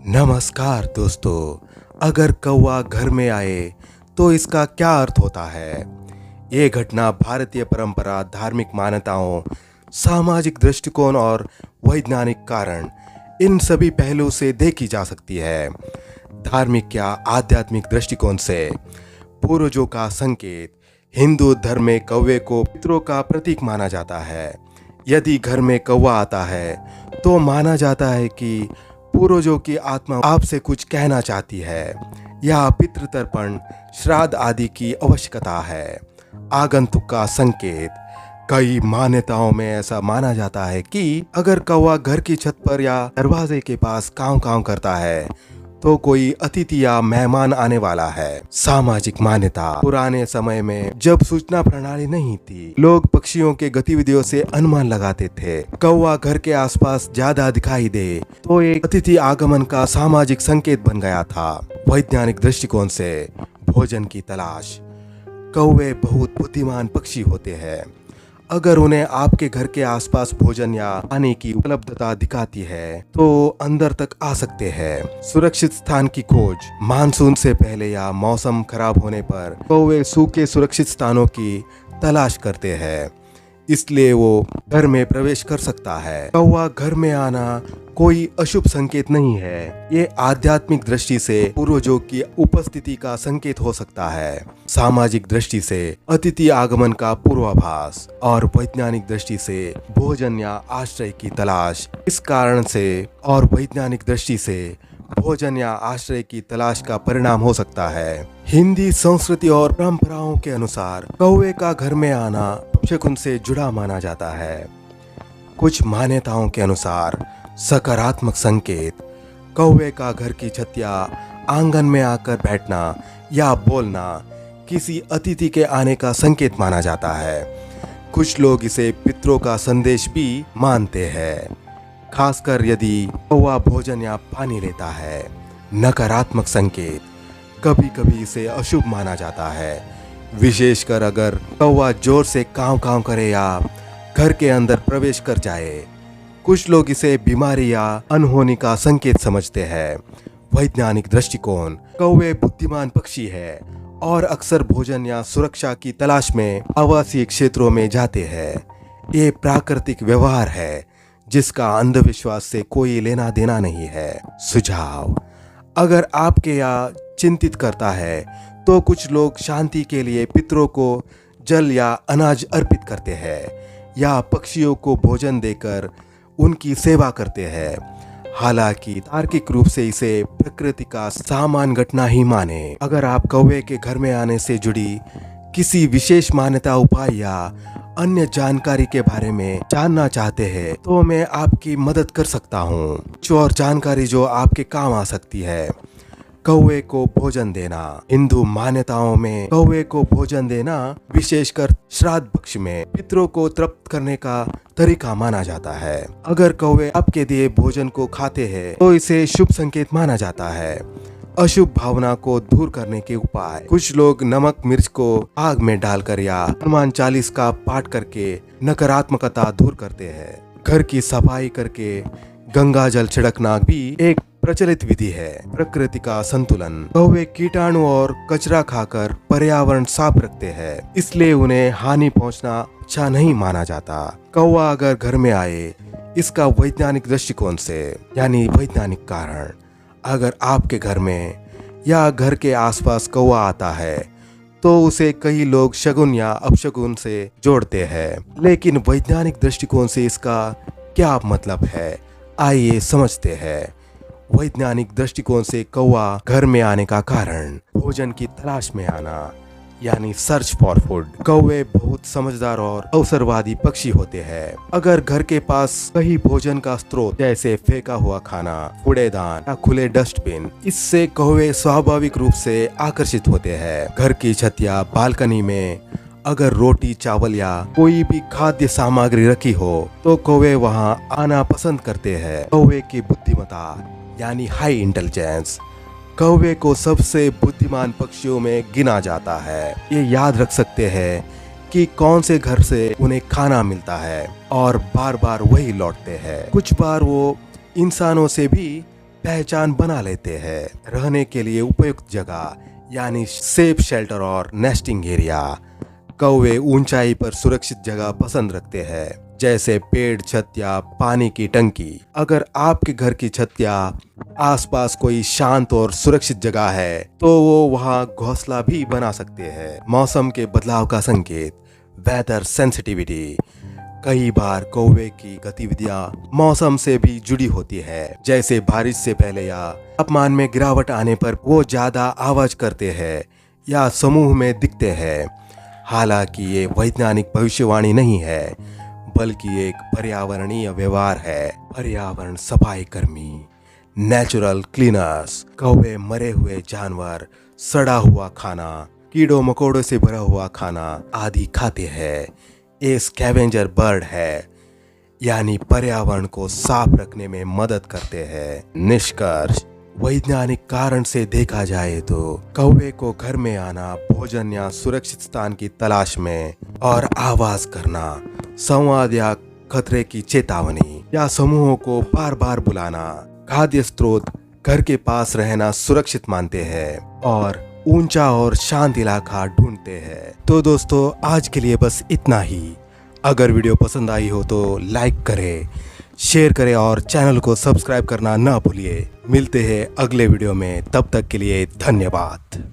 नमस्कार दोस्तों। अगर कौवा घर में आए तो इसका क्या अर्थ होता है? ये घटना भारतीय परंपरा, धार्मिक मान्यताओं, सामाजिक दृष्टिकोण और वैज्ञानिक कारण, इन सभी पहलुओं से देखी जा सकती है। धार्मिक या आध्यात्मिक दृष्टिकोण से पूर्वजों का संकेत। हिंदू धर्म में कौवे को पितरों का प्रतीक माना जाता है। यदि घर में कौवा आता है तो माना जाता है कि पूर्वजों की आत्मा आपसे कुछ कहना चाहती है या पितृतर्पण, श्राद्ध आदि की आवश्यकता है। आगंतुक का संकेत। कई मान्यताओं में ऐसा माना जाता है कि अगर कौवा घर की छत पर या दरवाजे के पास कांव कांव करता है तो कोई अतिथि या मेहमान आने वाला है। सामाजिक मान्यता। पुराने समय में जब सूचना प्रणाली नहीं थी, लोग पक्षियों के गतिविधियों से अनुमान लगाते थे। कौवा घर के आसपास ज्यादा दिखाई दे तो एक अतिथि आगमन का सामाजिक संकेत बन गया था। वैज्ञानिक दृष्टिकोण से भोजन की तलाश। कौवे बहुत बुद्धिमान पक्षी होते हैं। अगर उन्हें आपके घर के आसपास भोजन या पानी की उपलब्धता दिखाती है तो अंदर तक आ सकते हैं। सुरक्षित स्थान की खोज। मानसून से पहले या मौसम खराब होने पर कौवे सूखे सुरक्षित स्थानों की तलाश करते हैं, इसलिए वो घर में प्रवेश कर सकता है। कौवा घर में आना कोई अशुभ संकेत नहीं है। ये आध्यात्मिक दृष्टि से पूर्वजों की उपस्थिति का संकेत हो सकता है। सामाजिक दृष्टि से अतिथि आगमन का पूर्वाभास और वैज्ञानिक दृष्टि से भोजन या आश्रय की तलाश। इस कारण से और वैज्ञानिक दृष्टि से भोजन या आश्रय की तलाश का परिणाम हो सकता है। हिंदी संस्कृति और परंपराओं के अनुसार कौवे का घर में आना अपशकुन से जुड़ा माना जाता है। कुछ मान्यताओं के अनुसार सकारात्मक संकेत। कौवे का घर की छत या आंगन में आकर बैठना या बोलना किसी अतिथि के आने का संकेत माना जाता है। कुछ लोग इसे पितरों का संदेश भी मानते हैं, खासकर यदि कौवा भोजन या पानी लेता है। नकारात्मक संकेत। कभी कभी इसे अशुभ माना जाता है, विशेषकर अगर कौवा जोर से कांव कांव करे या घर के अंदर प्रवेश कर जाए। कुछ लोग इसे बीमारी या अनहोनी का संकेत समझते हैं। वैज्ञानिक दृष्टिकोण। कौवे बुद्धिमान पक्षी है और अक्सर भोजन या सुरक्षा की तलाश में आवासीय क्षेत्रों में जाते हैं। ये प्राकृतिक व्यवहार है जिसका अंधविश्वास से कोई लेना देना नहीं है। सुझाव। अगर आपके या चिंतित करता है तो कुछ लोग शांति के लिए पितरों को जल या अनाज अर्पित करते हैं या पक्षियों को भोजन देकर उनकी सेवा करते हैं। हालांकि तार्किक रूप से इसे प्रकृति का सामान्य घटना ही माने। अगर आप कौवे के घर में आने से जुड़ी किसी विशेष मान्यता, उपाय या अन्य जानकारी के बारे में जानना चाहते हैं तो मैं आपकी मदद कर सकता हूँ। कुछ और जानकारी जो आपके काम आ सकती है। कौवे को भोजन देना। हिंदू मान्यताओं में कौवे को भोजन देना विशेषकर श्राद्ध पक्ष में पितरों को तृप्त करने का तरीका माना जाता है। अगर कौवे आपके दिए भोजन को खाते हैं तो इसे शुभ संकेत माना जाता है। अशुभ भावना को दूर करने के उपाय। कुछ लोग नमक मिर्च को आग में डालकर या हनुमान चालीस का पाठ करके नकारात्मकता दूर करते हैं। घर की सफाई करके गंगा जल छिड़कना भी एक प्रचलित विधि है। प्रकृति का संतुलन। कौवे कीटाणु और कचरा खाकर पर्यावरण साफ रखते हैं, इसलिए उन्हें हानि पहुंचना अच्छा नहीं माना जाता। कौवा अगर घर में आए, इसका वैज्ञानिक दृष्टिकोण से यानी वैज्ञानिक कारण। अगर आपके घर में या घर के आसपास कौवा आता है तो उसे कई लोग शगुन या अपशगुन से जोड़ते हैं, लेकिन वैज्ञानिक दृष्टिकोण से इसका क्या मतलब है, आइए समझते हैं। वैज्ञानिक दृष्टिकोण से कौवा घर में आने का कारण। भोजन की तलाश में आना यानी सर्च फॉर फूड। कौवे बहुत समझदार और अवसरवादी पक्षी होते हैं। अगर घर के पास कहीं भोजन का स्रोत जैसे फेंका हुआ खाना, कूड़ेदान या खुले डस्टबिन, इससे कौवे स्वाभाविक रूप से आकर्षित होते हैं। घर की छत या बालकनी में अगर रोटी, चावल या कोई भी खाद्य सामग्री रखी हो तो कौवे वहां आना पसंद करते हैं। कौवे की बुद्धिमत्ता यानी हाई इंटेलिजेंस। कौवे को सबसे बुद्धिमान पक्षियों में गिना जाता है। ये याद रख सकते हैं कि कौन से घर से उन्हें खाना मिलता है और बार बार वही लौटते हैं। कुछ बार वो इंसानों से भी पहचान बना लेते हैं। रहने के लिए उपयुक्त जगह यानी सेफ शेल्टर और नेस्टिंग एरिया। कौवे ऊंचाई पर सुरक्षित जगह पसंद रखते हैं, जैसे पेड़, छत या पानी की टंकी। अगर आपके घर की छत या आसपास कोई शांत और सुरक्षित जगह है तो वो वहाँ घोंसला भी बना सकते हैं। मौसम के बदलाव का संकेत, वेदर सेंसिटिविटी। कई बार कौवे की गतिविधियां मौसम से भी जुड़ी होती है, जैसे बारिश से पहले या तापमान में गिरावट आने पर वो ज्यादा आवाज करते हैं या समूह में दिखते हैं। हालांकि ये वैज्ञानिक भविष्यवाणी नहीं है, बल्कि एक पर्यावरणीय व्यवहार है। पर्यावरण सफाई कर्मी, नेचुरल क्लीनर्स। कौवे मरे हुए जानवर, सड़ा हुआ खाना, कीड़ों मकोड़ों से भरा हुआ खाना आदि खाते हैं। ये स्कैवेंजर बर्ड है, यानी पर्यावरण को साफ रखने में मदद करते हैं। निष्कर्ष, वैज्ञानिक कारण से देखा जाए तो कौवे को घर में आना, भोजन या सुरक्षित स्थान की तलाश में और आवाज करना, संवाद या खतरे की चेतावनी या समूहों को बार बार बुलाना, खाद्य स्रोत, घर के पास रहना सुरक्षित मानते हैं और ऊंचा और शांत इलाका ढूंढते हैं। तो दोस्तों, आज के लिए बस इतना ही। अगर वीडियो पसंद आई हो तो लाइक करें, शेयर करें और चैनल को सब्सक्राइब करना ना भूलिए। मिलते हैं अगले वीडियो में, तब तक के लिए धन्यवाद।